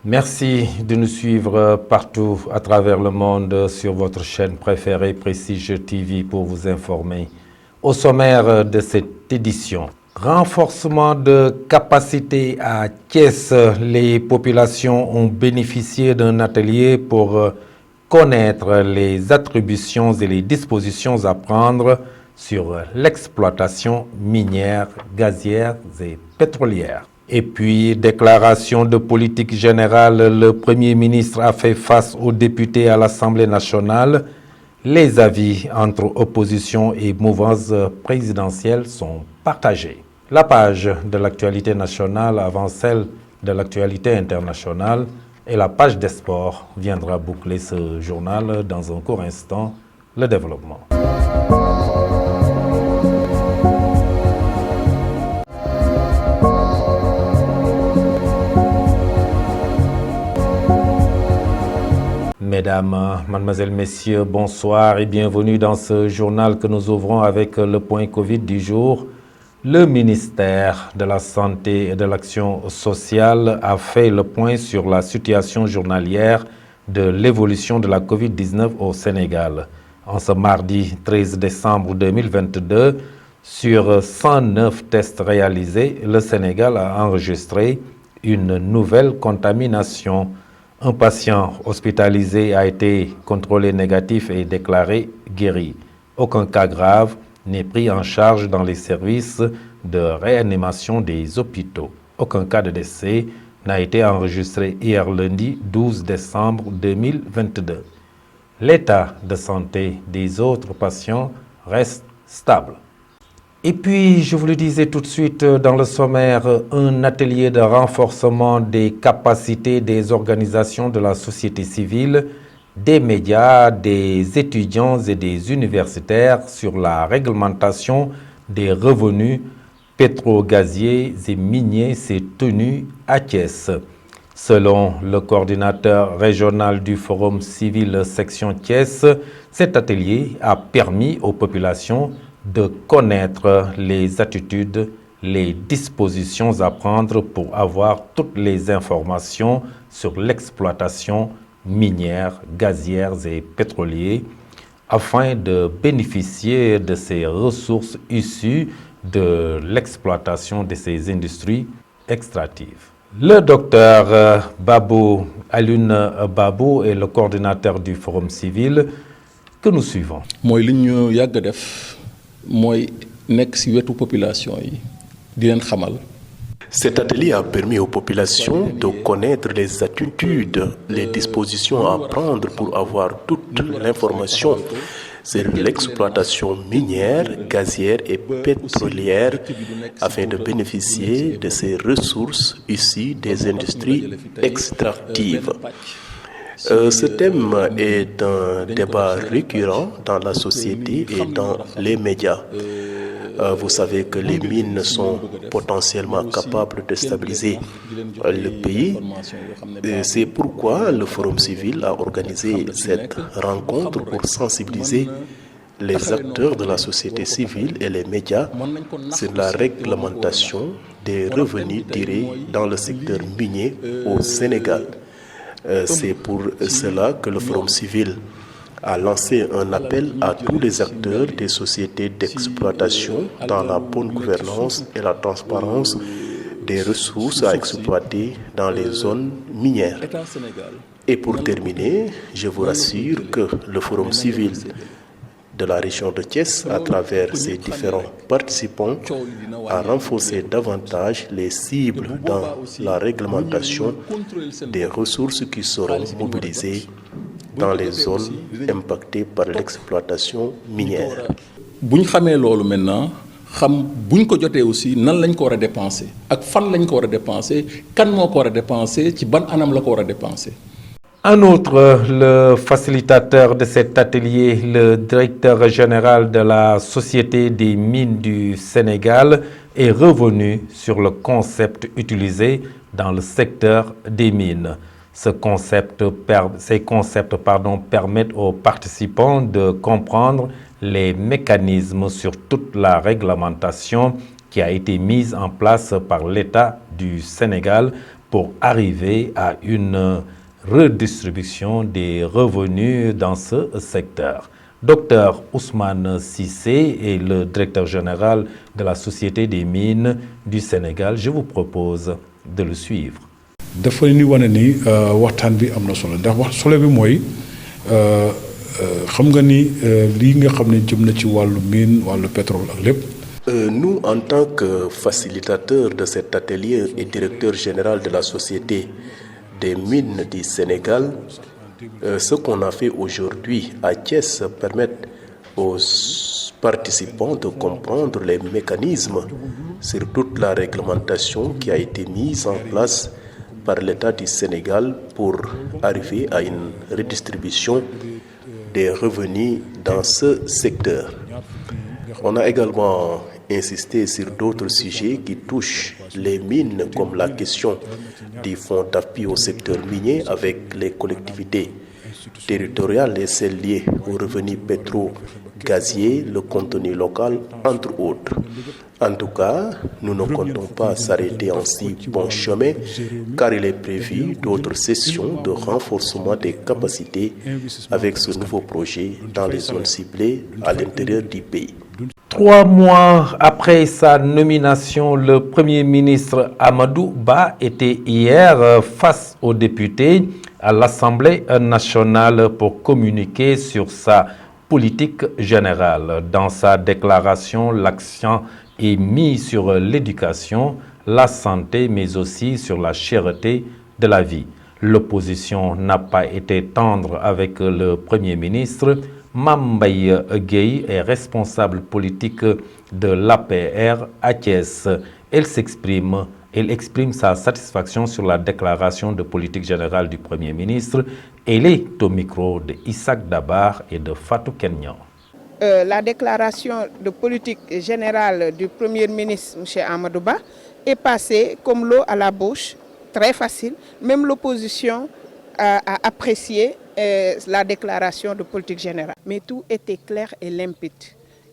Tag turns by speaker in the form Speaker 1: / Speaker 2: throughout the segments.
Speaker 1: Merci de nous suivre partout à travers le monde sur votre chaîne préférée Prestige TV pour vous informer. Au sommaire de cette édition, renforcement de capacité à Thiès, les populations ont bénéficié d'un atelier pour connaître les attributions et les dispositions à prendre sur l'exploitation minière, gazière et pétrolière. Et puis, déclaration de politique générale, le Premier ministre a fait face aux députés à l'Assemblée nationale. Les avis entre opposition et mouvance présidentielle sont partagés. La page de l'actualité nationale avant celle de l'actualité internationale et la page des sports viendra boucler ce journal dans un court instant, le développement. Mesdames, mademoiselles, messieurs, bonsoir et bienvenue dans ce journal que nous ouvrons avec le point Covid du jour. Le ministère de la Santé et de l'Action sociale a fait le point sur la situation journalière de l'évolution de la Covid-19 au Sénégal. En ce mardi 13 décembre 2022, sur 109 tests réalisés, le Sénégal a enregistré une nouvelle contamination. Un patient hospitalisé a été contrôlé négatif et déclaré guéri. Aucun cas grave n'est pris en charge dans les services de réanimation des hôpitaux. Aucun cas de décès n'a été enregistré hier lundi 12 décembre 2022. L'état de santé des autres patients reste stable. Et puis, je vous le disais tout de suite dans le sommaire, un atelier de renforcement des capacités des organisations de la société civile, des médias, des étudiants et des universitaires sur la réglementation des revenus pétro-gaziers et miniers s'est tenu à Thiès. Selon le coordinateur régional du Forum civil section Thiès, cet atelier a permis aux populations de connaître les attitudes, les dispositions à prendre pour avoir toutes les informations sur l'exploitation minière, gazière et pétrolière afin de bénéficier de ces ressources issues de l'exploitation de ces industries extractives. Le docteur Babou Alioune Babou est le coordinateur du Forum civil que nous suivons.
Speaker 2: Cet atelier a permis aux populations de connaître les attitudes, les dispositions à prendre pour avoir toute l'information sur l'exploitation minière, gazière et pétrolière afin de bénéficier de ces ressources issues des industries extractives. Ce thème est un débat récurrent dans la société et dans les médias. Vous savez que les mines sont potentiellement capables de stabiliser le pays. C'est pourquoi le Forum civil a organisé cette rencontre pour sensibiliser les acteurs de la société civile et les médias sur la réglementation des revenus tirés dans le secteur minier au Sénégal. C'est pour cela que le Forum civil a lancé un appel à tous les acteurs des sociétés d'exploitation dans la bonne gouvernance et la transparence des ressources à exploiter dans les zones minières. Et pour terminer, je vous rassure que le Forum civil de la région de Thiès, à travers ses différents participants, a renforcé davantage les cibles dans la réglementation des ressources qui seront mobilisées dans les zones impactées par l'exploitation minière.
Speaker 3: Si nous maintenant, xam buñ ko joté aussi nan lañ ko wara dépenser ak fan lañ ko wara dépenser kan moko wara dépenser ci ban anam la ko wara dépenser.
Speaker 1: En outre, le facilitateur de cet atelier, le directeur général de la Société des mines du Sénégal, est revenu sur le concept utilisé dans le secteur des mines. Ces concepts permettent aux participants de comprendre les mécanismes sur toute la réglementation qui a été mise en place par l'État du Sénégal pour arriver à une redistribution des revenus dans ce secteur. Docteur Ousmane Cissé est le directeur général de la Société des mines du Sénégal. Je vous propose de le suivre.
Speaker 4: dafa ni wane ni waxtaan bi am na solo ndax wax solo bi mooy xam nga ni lii nga xam ne jëm na ci wàllu mine wàllu pétrole ak lépp.
Speaker 2: Nous, en tant que facilitateurs de cet atelier et directeur général de la Société des mines du Sénégal, ce qu'on a fait aujourd'hui à Thiès permet aux participants de comprendre les mécanismes sur toute la réglementation qui a été mise en place par l'État du Sénégal pour arriver à une redistribution des revenus dans ce secteur. On a également insisté sur d'autres sujets qui touchent les mines, comme la question du fonds d'appui au secteur minier avec les collectivités territoriales et celles liées aux revenus pétro-gaziers, le contenu local, entre autres. En tout cas, nous ne comptons pas s'arrêter en si bon chemin, car il est prévu d'autres sessions de renforcement des capacités avec ce nouveau projet dans les zones ciblées à l'intérieur du pays.
Speaker 1: 3 mois après sa nomination, le Premier ministre Amadou Ba était hier face aux députés à l'Assemblée nationale pour communiquer sur sa politique générale. Dans sa déclaration, l'accent est mis sur l'éducation, la santé, mais aussi sur la cherté de la vie. L'opposition n'a pas été tendre avec le Premier ministre. Mame Mbaye Gueye est responsable politique de l'APR à Thiès. Elle exprime sa satisfaction sur la déclaration de politique générale du Premier ministre. Elle est au micro de Isaac Dabar et de Fatou Kenyan.
Speaker 5: La déclaration de politique générale du Premier ministre, M. Amadou Ba, est passée comme l'eau à la bouche, très facile. Même l'opposition a apprécié la déclaration de politique générale. Mais tout était clair et limpide.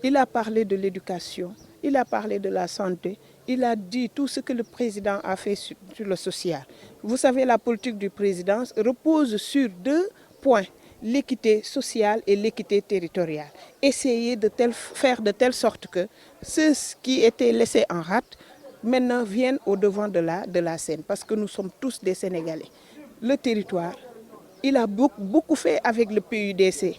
Speaker 5: Il a parlé de l'éducation, il a parlé de la santé, il a dit tout ce que le président a fait sur le social. Vous savez, la politique du président repose sur 2 points. L'équité sociale et l'équité territoriale. Essayer de faire de telle sorte que ceux qui étaient laissés en rade maintenant viennent au devant de la scène, parce que nous sommes tous des Sénégalais. Le territoire, il a beaucoup fait avec le PUDC,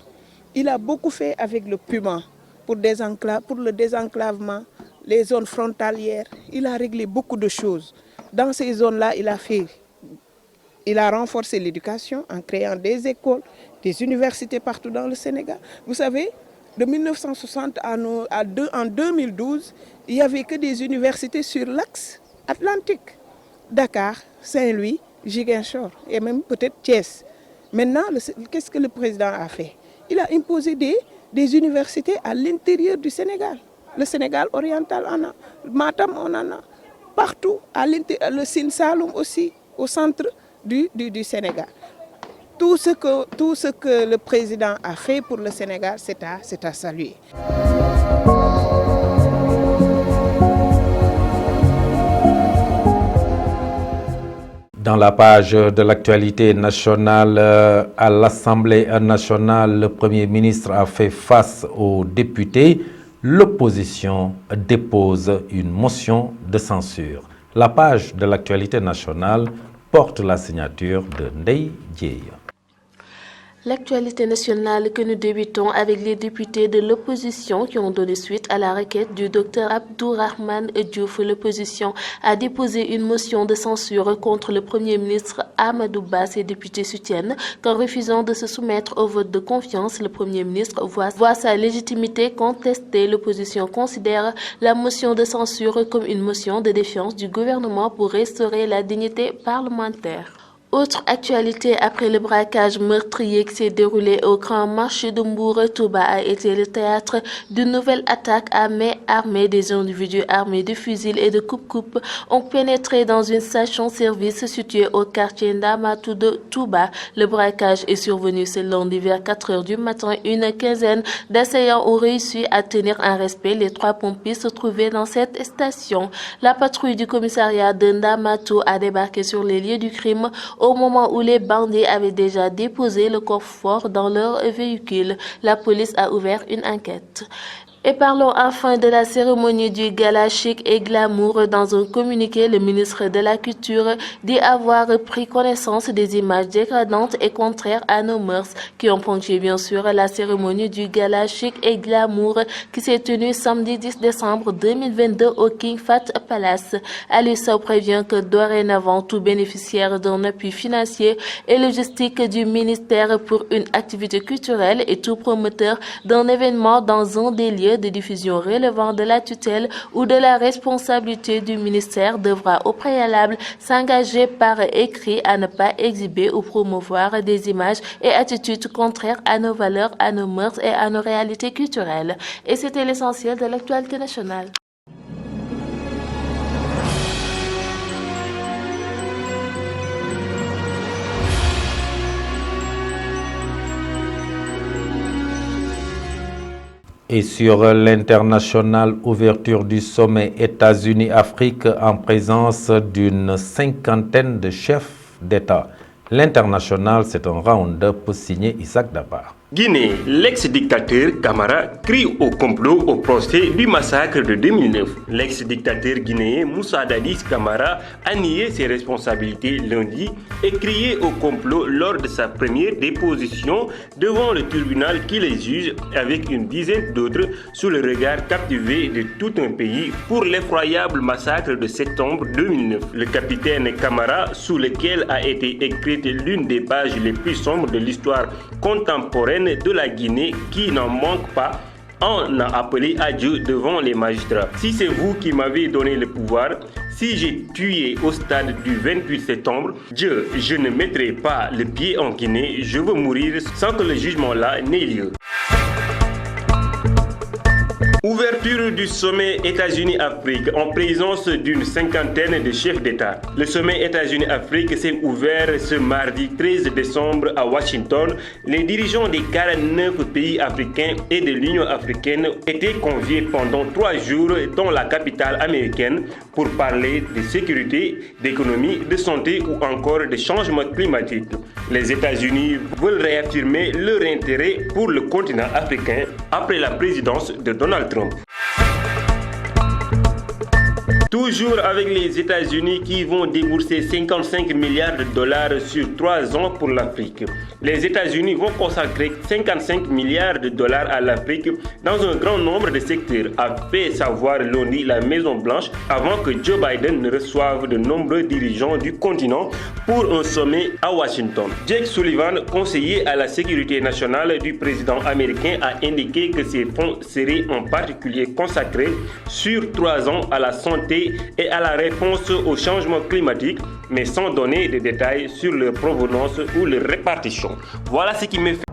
Speaker 5: il a beaucoup fait avec le PUMA pour le désenclavement, les zones frontalières. Il a réglé beaucoup de choses. Dans ces zones-là, il a renforcé l'éducation en créant des écoles, des universités partout dans le Sénégal. Vous savez, de 1960 en 2012, il n'y avait que des universités sur l'axe atlantique. Dakar, Saint-Louis, Ziguinchor et même peut-être Thiès. Maintenant, qu'est-ce que le président a fait? Il a imposé des universités à l'intérieur du Sénégal. Le Sénégal oriental en a, Matam on en a, partout, le Sine Saloum aussi, au centre du Sénégal. Tout ce que le président a fait pour le Sénégal, c'est à saluer.
Speaker 1: Dans la page de l'actualité nationale, à l'Assemblée nationale, le Premier ministre a fait face aux députés. L'opposition dépose une motion de censure. La page de l'actualité nationale porte la signature de Ndeye Dieye.
Speaker 6: L'actualité nationale que nous débutons avec les députés de l'opposition qui ont donné suite à la requête du Dr Abdourahmane Diouf. L'opposition a déposé une motion de censure contre le Premier ministre Amadou Ba. Ces députés soutiennent qu'en refusant de se soumettre au vote de confiance, le Premier ministre voit sa légitimité contestée. L'opposition considère la motion de censure comme une motion de défiance du gouvernement pour restaurer la dignité parlementaire. Autre actualité, après le braquage meurtrier qui s'est déroulé au Grand Marché de Mbour, Touba a été le théâtre d'une nouvelle attaque à main armée. Des individus armés de fusils et de coupe-coupe ont pénétré dans une station-service située au quartier Ndamatou de Touba. Le braquage est survenu ce lundi vers 4 h du matin. Une quinzaine d'assaillants ont réussi à tenir en respect les 3 pompistes se trouvaient dans cette station. La patrouille du commissariat de Ndamatou a débarqué sur les lieux du crime au moment où les bandits avaient déjà déposé le coffre-fort dans leur véhicule. La police a ouvert une enquête. Et parlons enfin de la cérémonie du gala chic et glamour. Dans un communiqué, le ministre de la Culture dit avoir pris connaissance des images dégradantes et contraires à nos mœurs qui ont ponctué bien sûr la cérémonie du gala chic et glamour qui s'est tenue samedi 10 décembre 2022 au King Fahd Palace. Ali Sow prévient que dorénavant tout bénéficiaire d'un appui financier et logistique du ministère pour une activité culturelle et tout promoteur d'un événement dans un des lieux de diffusion relevant de la tutelle ou de la responsabilité du ministère devra au préalable s'engager par écrit à ne pas exhiber ou promouvoir des images et attitudes contraires à nos valeurs, à nos mœurs et à nos réalités culturelles. Et c'était l'essentiel de l'actualité nationale.
Speaker 1: Et sur l'international, ouverture du sommet États-Unis-Afrique en présence d'une 50aine de chefs d'État. L'international, c'est un round-up signé Isaac Dabar.
Speaker 7: Guinée, l'ex-dictateur Camara crie au complot au procès du massacre de 2009. L'ex-dictateur guinéen Moussa Dadis Camara a nié ses responsabilités lundi et crié au complot lors de sa première déposition devant le tribunal qui les juge avec une dizaine d'autres sous le regard captivé de tout un pays pour l'effroyable massacre de septembre 2009. Le capitaine Camara, sous lequel a été écrite l'une des pages les plus sombres de l'histoire contemporaine de la Guinée qui n'en manque pas, en a appelé à Dieu devant les magistrats. Si c'est vous qui m'avez donné le pouvoir, si j'ai tué au stade du 28 septembre, Dieu, je ne mettrai pas le pied en Guinée, je veux mourir sans que le jugement-là n'ait lieu. Ouverture du sommet États-Unis-Afrique en présence d'une 50aine de chefs d'État. Le sommet États-Unis-Afrique s'est ouvert ce mardi 13 décembre à Washington. Les dirigeants des 49 pays africains et de l'Union africaine étaient conviés pendant 3 jours dans la capitale américaine pour parler de sécurité, d'économie, de santé ou encore de changement climatique. Les États-Unis veulent réaffirmer leur intérêt pour le continent africain après la présidence de Donald Trump. Toujours avec les États-Unis qui vont débourser 55 milliards de dollars sur 3 ans pour l'Afrique. Les États-Unis vont consacrer 55 milliards de dollars à l'Afrique dans un grand nombre de secteurs, a fait savoir lundi la Maison-Blanche avant que Joe Biden ne reçoive de nombreux dirigeants du continent pour un sommet à Washington. Jake Sullivan, conseiller à la sécurité nationale du président américain, a indiqué que ces fonds seraient en particulier consacrés sur 3 ans à la santé et à la réponse au changement climatique, mais sans donner de détails sur leur provenance ou leur répartition. Voilà ce qui me fait.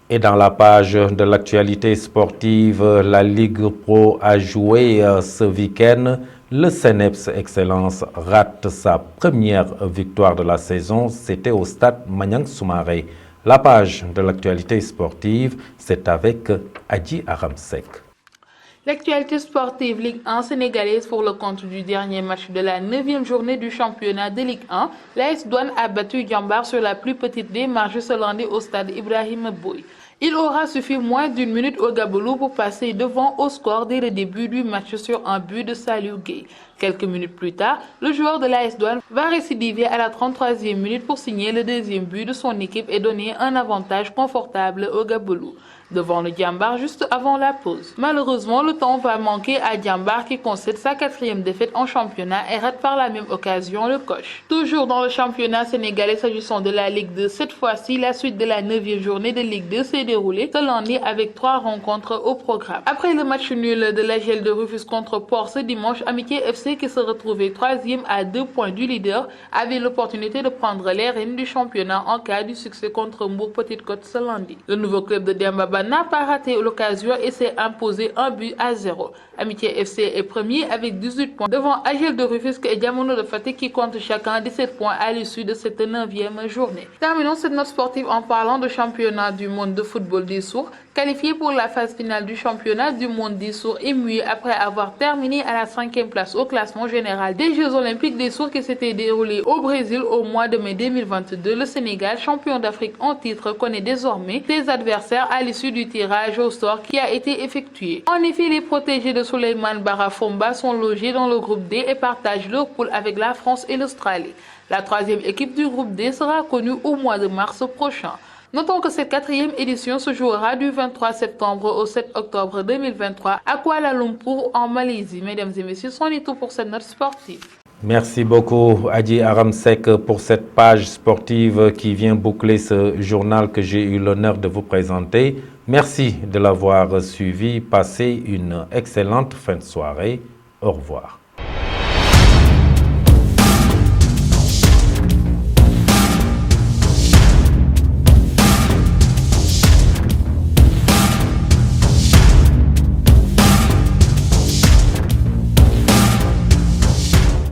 Speaker 1: Et dans la page de l'actualité sportive, la Ligue Pro a joué ce week-end. Le CNEPS Excellence rate sa première victoire de la saison. C'était au stade Maniang Soumaré. La page de l'actualité sportive, c'est avec Adji Aramsek.
Speaker 8: L'actualité sportive Ligue 1 sénégalaise pour le compte du dernier match de la 9e journée du championnat de Ligue 1. L'AS Douane a battu Diambar sur la plus petite des marches ce lundi au stade Ibrahima Boye. Il aura suffi moins d'une minute au Gaboulou pour passer devant au score dès le début du match sur un but de Saliou Gueye. Quelques minutes plus tard, le joueur de l'AS Douanes va récidiver à la 33e minute pour signer le deuxième but de son équipe et donner un avantage confortable au Gabolou devant le Diambar juste avant la pause. Malheureusement, le temps va manquer à Diambar qui concède sa 4e défaite en championnat et rate par la même occasion le coche. Toujours dans le championnat sénégalais s'agissant de la Ligue 2, cette fois-ci, la suite de la 9e journée de Ligue 2 s'est déroulée ce lundi avec 3 rencontres au programme. Après le match nul de l'AGEL de Rufisque contre Port ce dimanche, Amitié FC qui se retrouvait 3e à 2 points du leader avait l'opportunité de prendre les rênes du championnat en cas du succès contre Mbour Petite Côte ce lundi. Le nouveau club de Demba n'a pas raté l'occasion et s'est imposé 1-0. Amitié FC est premier avec 18 points devant AGEL de Rufisque et Diamono de Fatick qui comptent chacun 17 points à l'issue de cette 9e journée. Terminons cette note sportive en parlant du championnat du monde de football des sourds. Qualifié pour la phase finale du championnat du monde des sourds et muets après avoir terminé à la 5e place au classement général des Jeux olympiques des sourds qui s'étaient déroulés au Brésil au mois de mai 2022, le Sénégal, champion d'Afrique en titre, connaît désormais ses adversaires à l'issue du tirage au sort qui a été effectué. En effet, les protégés de Souleymane Bara Fomba sont logés dans le groupe D et partagent leur poule avec la France et l'Australie. La 3e équipe du groupe D sera connue au mois de mars prochain. Notons que cette 4e édition se jouera du 23 septembre au 7 octobre 2023 à Kuala Lumpur en Malaisie. Mesdames et messieurs, c'en est tout pour cette note sportive.
Speaker 1: Merci beaucoup Adji Aramsek pour cette page sportive qui vient boucler ce journal que j'ai eu l'honneur de vous présenter. Merci de l'avoir suivi. Passez une excellente fin de soirée. Au revoir.